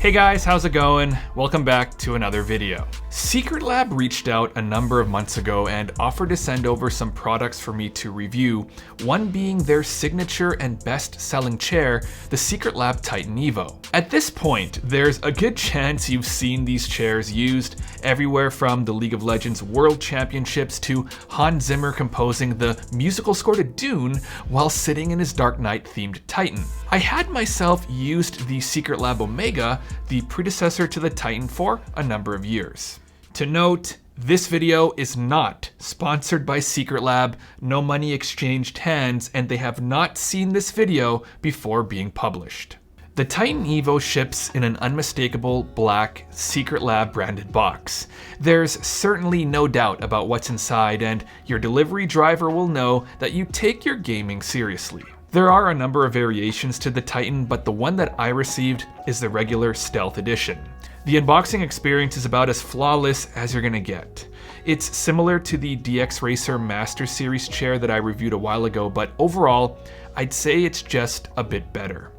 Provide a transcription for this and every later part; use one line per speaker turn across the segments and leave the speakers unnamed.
Hey guys, how's it going? Welcome back to another video. Secretlab reached out a number of months ago and offered to send over some products for me to review, one being their signature and best-selling chair, the Secretlab Titan Evo. At this point, there's a good chance you've seen these chairs used everywhere from the League of Legends World Championships to Hans Zimmer composing the musical score to Dune while sitting in his Dark Knight-themed Titan. I had myself used the Secretlab Omega, the predecessor to the Titan, for a number of years. To note, this video is not sponsored by Secretlab, no money exchanged hands, and they have not seen this video before being published. The Titan Evo ships in an unmistakable black Secretlab branded box. There's certainly no doubt about what's inside, and your delivery driver will know that you take your gaming seriously. There are a number of variations to the Titan, but the one that I received is the regular Stealth Edition. The unboxing experience is about as flawless as you're gonna get. It's similar to the DX Racer Master Series chair that I reviewed a while ago, but overall, I'd say it's just a bit better.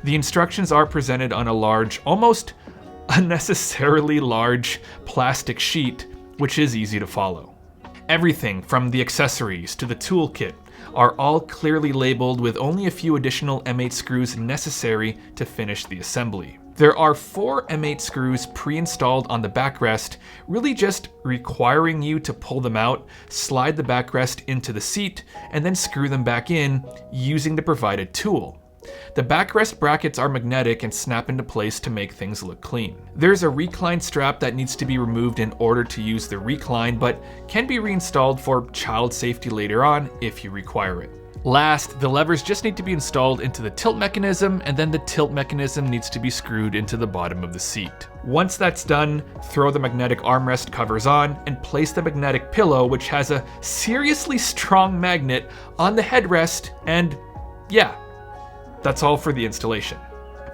The instructions are presented on a large, almost unnecessarily large plastic sheet, which is easy to follow. Everything from the accessories to the toolkit are all clearly labeled with only a few additional M8 screws necessary to finish the assembly. There are 4 M8 screws pre-installed on the backrest, really just requiring you to pull them out, slide the backrest into the seat, and then screw them back in using the provided tool. The backrest brackets are magnetic and snap into place to make things look clean. There's a recline strap that needs to be removed in order to use the recline, but can be reinstalled for child safety later on if you require it. Last, the levers just need to be installed into the tilt mechanism, and then the tilt mechanism needs to be screwed into the bottom of the seat. Once that's done, throw the magnetic armrest covers on and place the magnetic pillow, which has a seriously strong magnet, on the headrest, and yeah, that's all for the installation.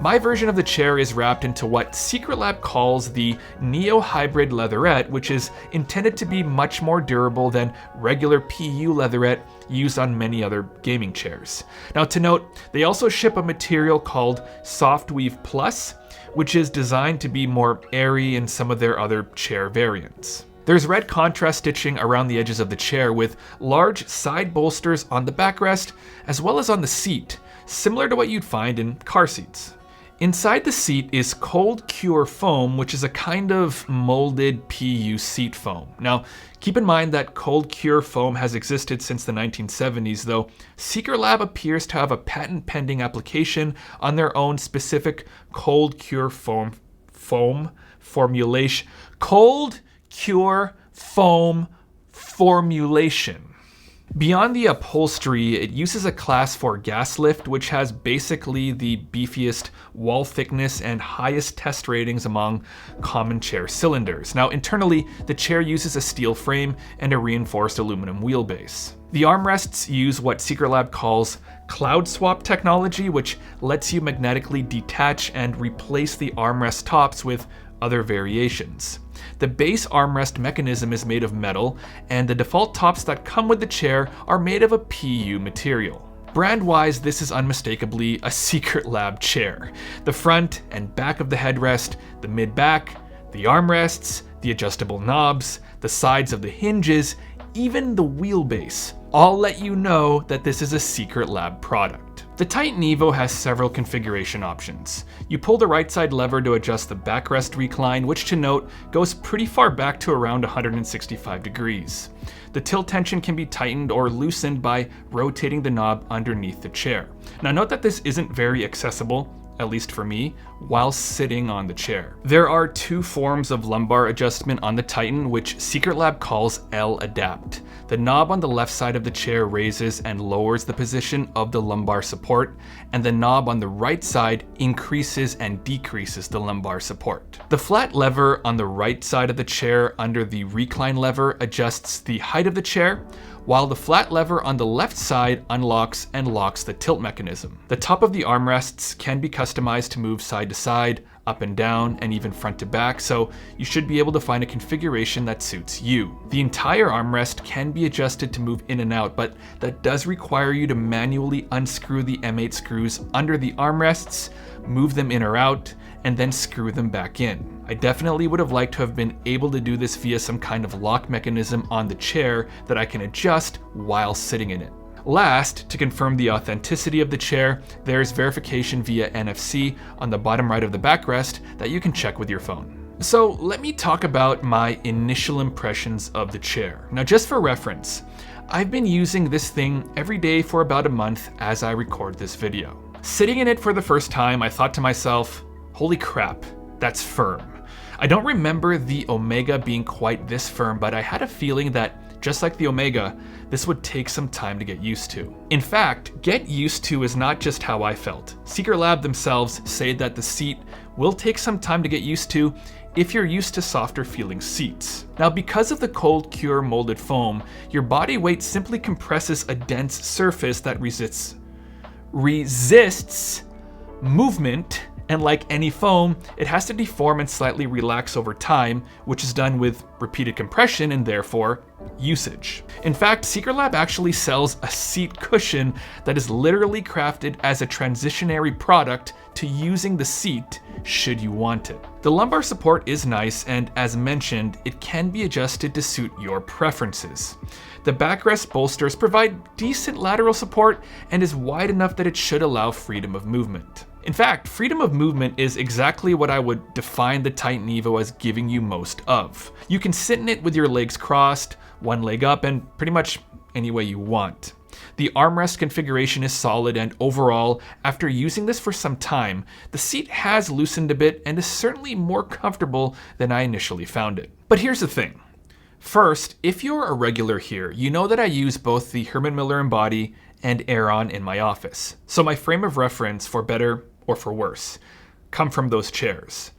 My version of the chair is wrapped into what Secretlab calls the Neo Hybrid leatherette, which is intended to be much more durable than regular PU leatherette used on many other gaming chairs. Now to note, they also ship a material called Soft Weave Plus, which is designed to be more airy in some of their other chair variants. There's red contrast stitching around the edges of the chair with large side bolsters on the backrest as well as on the seat, similar to what you'd find in car seats. Inside the seat is Cold Cure foam, which is a kind of molded PU seat foam. Now, keep in mind that Cold Cure foam has existed since the 1970s, though Secretlab appears to have a patent-pending application on their own specific Cold Cure foam formulation. Cold Cure foam formulation. Beyond the upholstery, it uses a Class 4 gas lift, which has basically the beefiest wall thickness and highest test ratings among common chair cylinders. Now, internally, the chair uses a steel frame and a reinforced aluminum wheelbase. The armrests use what Secretlab calls cloud swap technology, which lets you magnetically detach and replace the armrest tops with other variations. The base armrest mechanism is made of metal, and the default tops that come with the chair are made of a PU material. Brand-wise, this is unmistakably a Secretlab chair. The front and back of the headrest, the mid-back, the armrests, the adjustable knobs, the sides of the hinges, even the wheelbase, all let you know that this is a Secretlab product. The Titan Evo has several configuration options. You pull the right side lever to adjust the backrest recline, which to note goes pretty far back to around 165 degrees. The tilt tension can be tightened or loosened by rotating the knob underneath the chair. Now note that this isn't very accessible, at least for me, while sitting on the chair. There are 2 forms of lumbar adjustment on the Titan, which Secretlab calls L-Adapt. The knob on the left side of the chair raises and lowers the position of the lumbar support, and the knob on the right side increases and decreases the lumbar support. The flat lever on the right side of the chair under the recline lever adjusts the height of the chair, while the flat lever on the left side unlocks and locks the tilt mechanism. The top of the armrests can be customized to move side to side, up and down, and even front to back, so you should be able to find a configuration that suits you. The entire armrest can be adjusted to move in and out, but that does require you to manually unscrew the M8 screws under the armrests, move them in or out, and then screw them back in. I definitely would have liked to have been able to do this via some kind of lock mechanism on the chair that I can adjust while sitting in it. Last, to confirm the authenticity of the chair, there's verification via NFC on the bottom right of the backrest that you can check with your phone. So let me talk about my initial impressions of the chair. Now, just for reference, I've been using this thing every day for about a month as I record this video. Sitting in it for the first time, I thought to myself, holy crap, that's firm. I don't remember the Omega being quite this firm, but I had a feeling that, just like the Omega, this would take some time to get used to. In fact, get used to is not just how I felt. Secretlab themselves say that the seat will take some time to get used to if you're used to softer feeling seats. Now, because of the cold cure molded foam, your body weight simply compresses a dense surface that resists movement, and like any foam, it has to deform and slightly relax over time, which is done with repeated compression and therefore usage. In fact, Secretlab actually sells a seat cushion that is literally crafted as a transitionary product to using the seat should you want it. The lumbar support is nice, and as mentioned, it can be adjusted to suit your preferences. The backrest bolsters provide decent lateral support and is wide enough that it should allow freedom of movement. In fact, freedom of movement is exactly what I would define the Titan Evo as giving you most of. You can sit in it with your legs crossed, one leg up, and pretty much any way you want. The armrest configuration is solid, and overall, after using this for some time, the seat has loosened a bit and is certainly more comfortable than I initially found it. But here's the thing. First, if you're a regular here, you know that I use both the Herman Miller Embody and Add-On in my office. So my frame of reference, for better or for worse, come from those chairs.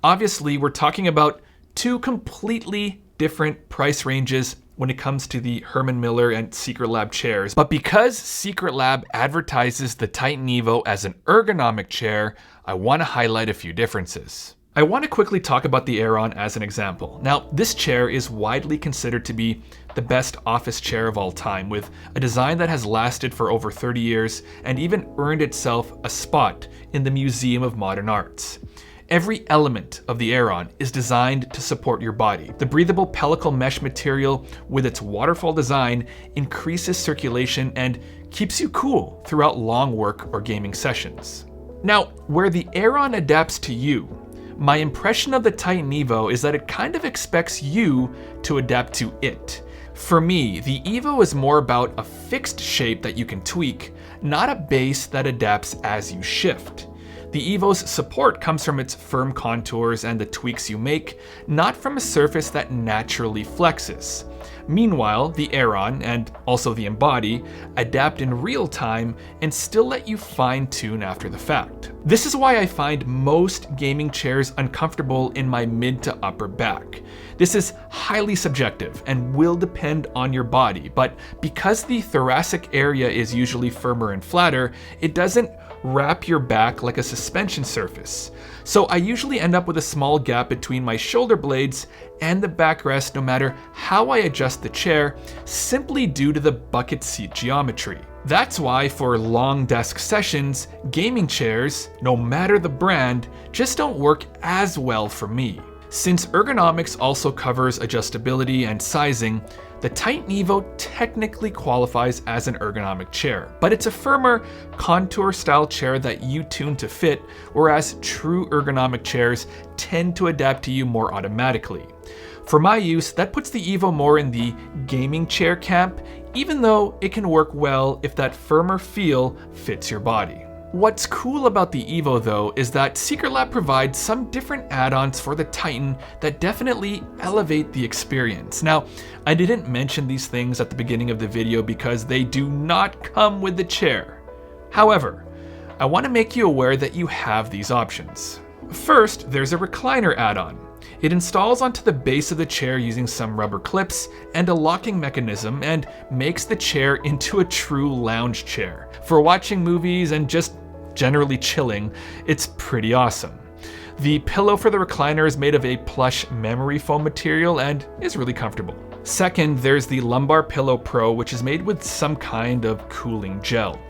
Obviously, we're talking about two completely different price ranges when it comes to the Herman Miller and Secretlab chairs. But because Secretlab advertises the Titan Evo as an ergonomic chair, I want to highlight a few differences. I want to quickly talk about the Add-On as an example. Now, this chair is widely considered to be the best office chair of all time, with a design that has lasted for over 30 years and even earned itself a spot in the Museum of Modern Arts. Every element of the Add-On is designed to support your body. The breathable pellicle mesh material with its waterfall design increases circulation and keeps you cool throughout long work or gaming sessions. Now, where the Add-On adapts to you, my impression of the Titan Evo is that it kind of expects you to adapt to it. For me, the Evo is more about a fixed shape that you can tweak, not a base that adapts as you shift. The Evo's support comes from its firm contours and the tweaks you make, not from a surface that naturally flexes. Meanwhile, the Add-On, and also the Embody, adapt in real time and still let you fine-tune after the fact. This is why I find most gaming chairs uncomfortable in my mid to upper back. This is highly subjective and will depend on your body, but because the thoracic area is usually firmer and flatter, it doesn't wrap your back like a suspension surface. So I usually end up with a small gap between my shoulder blades and the backrest no matter how I adjust the chair, simply due to the bucket seat geometry. That's why for long desk sessions, gaming chairs, no matter the brand, just don't work as well for me. Since ergonomics also covers adjustability and sizing, the Titan Evo technically qualifies as an ergonomic chair, but it's a firmer, contour-style chair that you tune to fit, whereas true ergonomic chairs tend to adapt to you more automatically. For my use, that puts the Evo more in the gaming chair camp, even though it can work well if that firmer feel fits your body. What's cool about the Evo though is that Secretlab provides some different add-ons for the Titan that definitely elevate the experience. Now, I didn't mention these things at the beginning of the video because they do not come with the chair. However, I want to make you aware that you have these options. First, there's a recliner add-on. It installs onto the base of the chair using some rubber clips and a locking mechanism and makes the chair into a true lounge chair. For watching movies and just generally chilling, it's pretty awesome. The pillow for the recliner is made of a plush memory foam material and is really comfortable. Second, there's the Lumbar Pillow Pro, which is made with some kind of cooling gel.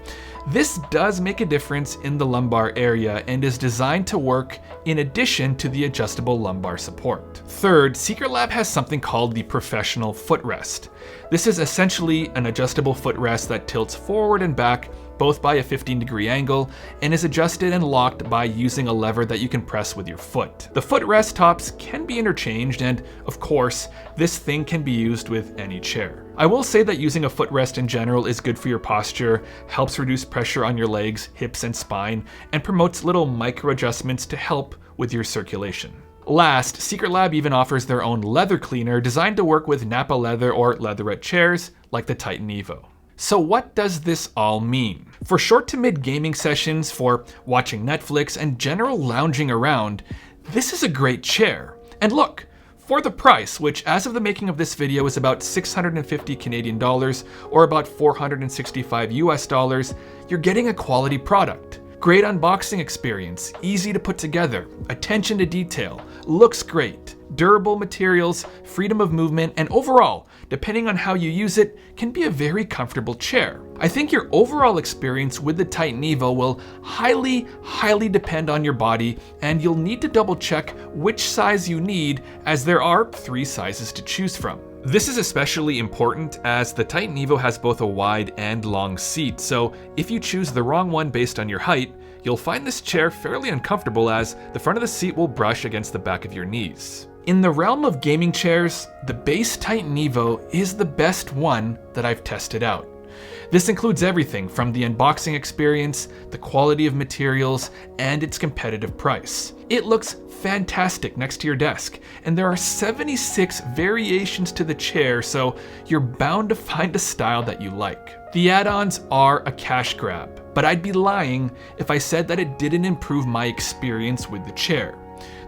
This does make a difference in the lumbar area and is designed to work in addition to the adjustable lumbar support. Third, Secretlab has something called the professional footrest. This is essentially an adjustable footrest that tilts forward and back both by a 15-degree angle and is adjusted and locked by using a lever that you can press with your foot. The footrest tops can be interchanged, and of course, this thing can be used with any chair. I will say that using a footrest in general is good for your posture, helps reduce pressure on your legs, hips, and spine, and promotes little micro adjustments to help with your circulation. Last, Secretlab even offers their own leather cleaner designed to work with Napa leather or leatherette chairs like the Titan Evo. So what does this all mean? For short to mid gaming sessions, for watching Netflix, and general lounging around, this is a great chair. And look, for the price, which as of the making of this video is about 650 Canadian dollars or about 465 US dollars, you're getting a quality product. Great unboxing experience, easy to put together, attention to detail, looks great, durable materials, freedom of movement, and overall, depending on how you use it, can be a very comfortable chair. I think your overall experience with the Titan Evo will highly depend on your body, and you'll need to double check which size you need, as there are 3 sizes to choose from. This is especially important as the Titan Evo has both a wide and long seat, so if you choose the wrong one based on your height, you'll find this chair fairly uncomfortable as the front of the seat will brush against the back of your knees. In the realm of gaming chairs, the base Titan Evo is the best one that I've tested out. This includes everything from the unboxing experience, the quality of materials, and its competitive price. It looks fantastic next to your desk, and there are 76 variations to the chair, so you're bound to find a style that you like. The add-ons are a cash grab, but I'd be lying if I said that it didn't improve my experience with the chair.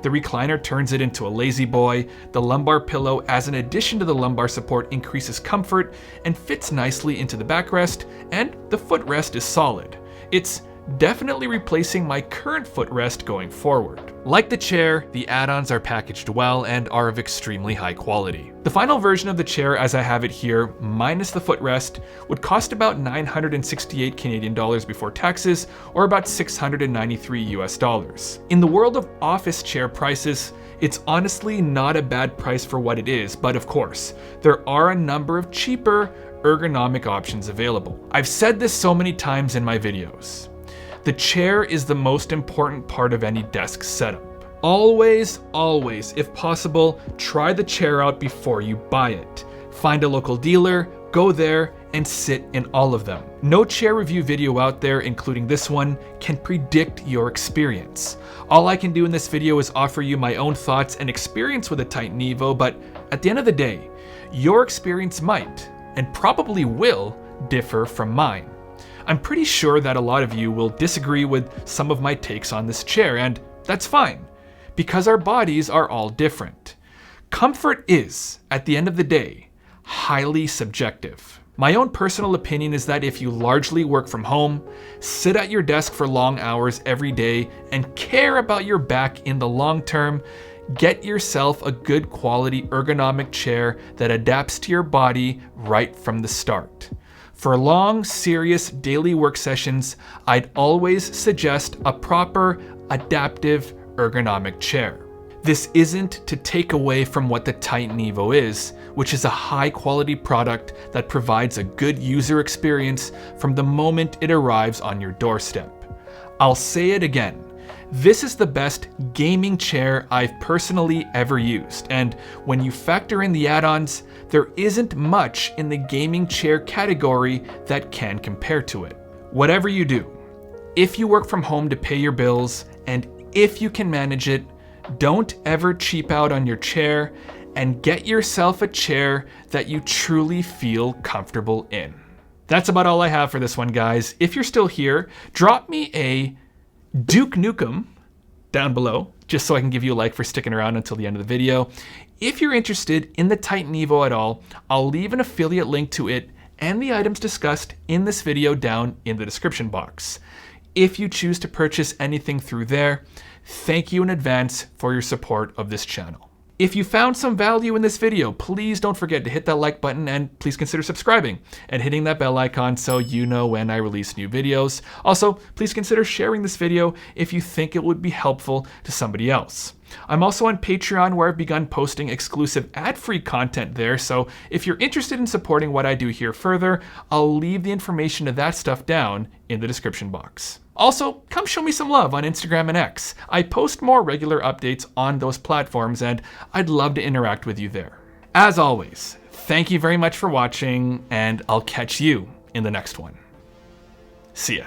The recliner turns it into a lazy boy, the lumbar pillow as an addition to the lumbar support increases comfort and fits nicely into the backrest, and the footrest is solid. It's definitely replacing my current footrest going forward. Like the chair, the add-ons are packaged well and are of extremely high quality. The final version of the chair as I have it here, minus the footrest, would cost about 968 Canadian dollars before taxes, or about 693 US dollars. In the world of office chair prices, it's honestly not a bad price for what it is, but of course, there are a number of cheaper ergonomic options available. I've said this so many times in my videos. The chair is the most important part of any desk setup. Always, if possible, try the chair out before you buy it. Find a local dealer, go there, and sit in all of them. No chair review video out there, including this one, can predict your experience. All I can do in this video is offer you my own thoughts and experience with the Titan Evo, but at the end of the day, your experience might, and probably will, differ from mine. I'm pretty sure that a lot of you will disagree with some of my takes on this chair, and that's fine, because our bodies are all different. Comfort is, at the end of the day, highly subjective. My own personal opinion is that if you largely work from home, sit at your desk for long hours every day, and care about your back in the long term, get yourself a good quality ergonomic chair that adapts to your body right from the start. For long, serious daily work sessions, I'd always suggest a proper, adaptive, ergonomic chair. This isn't to take away from what the Titan Evo is, which is a high-quality product that provides a good user experience from the moment it arrives on your doorstep. I'll say it again. This is the best gaming chair I've personally ever used, and when you factor in the add-ons, there isn't much in the gaming chair category that can compare to it. Whatever you do, if you work from home to pay your bills, and if you can manage it, don't ever cheap out on your chair, and get yourself a chair that you truly feel comfortable in. That's about all I have for this one, guys. If you're still here, drop me a Duke Nukem down below, just so I can give you a like for sticking around until the end of the video. If you're interested in the Titan Evo at all, I'll leave an affiliate link to it and the items discussed in this video down in the description box. If you choose to purchase anything through there, thank you in advance for your support of this channel. If you found some value in this video, please don't forget to hit that like button and please consider subscribing and hitting that bell icon so you know when I release new videos. Also, please consider sharing this video if you think it would be helpful to somebody else. I'm also on Patreon, where I've begun posting exclusive ad-free content there, so if you're interested in supporting what I do here further, I'll leave the information to that stuff down in the description box. Also, come show me some love on Instagram and X. I post more regular updates on those platforms, and I'd love to interact with you there. As always, thank you very much for watching, and I'll catch you in the next one. See ya.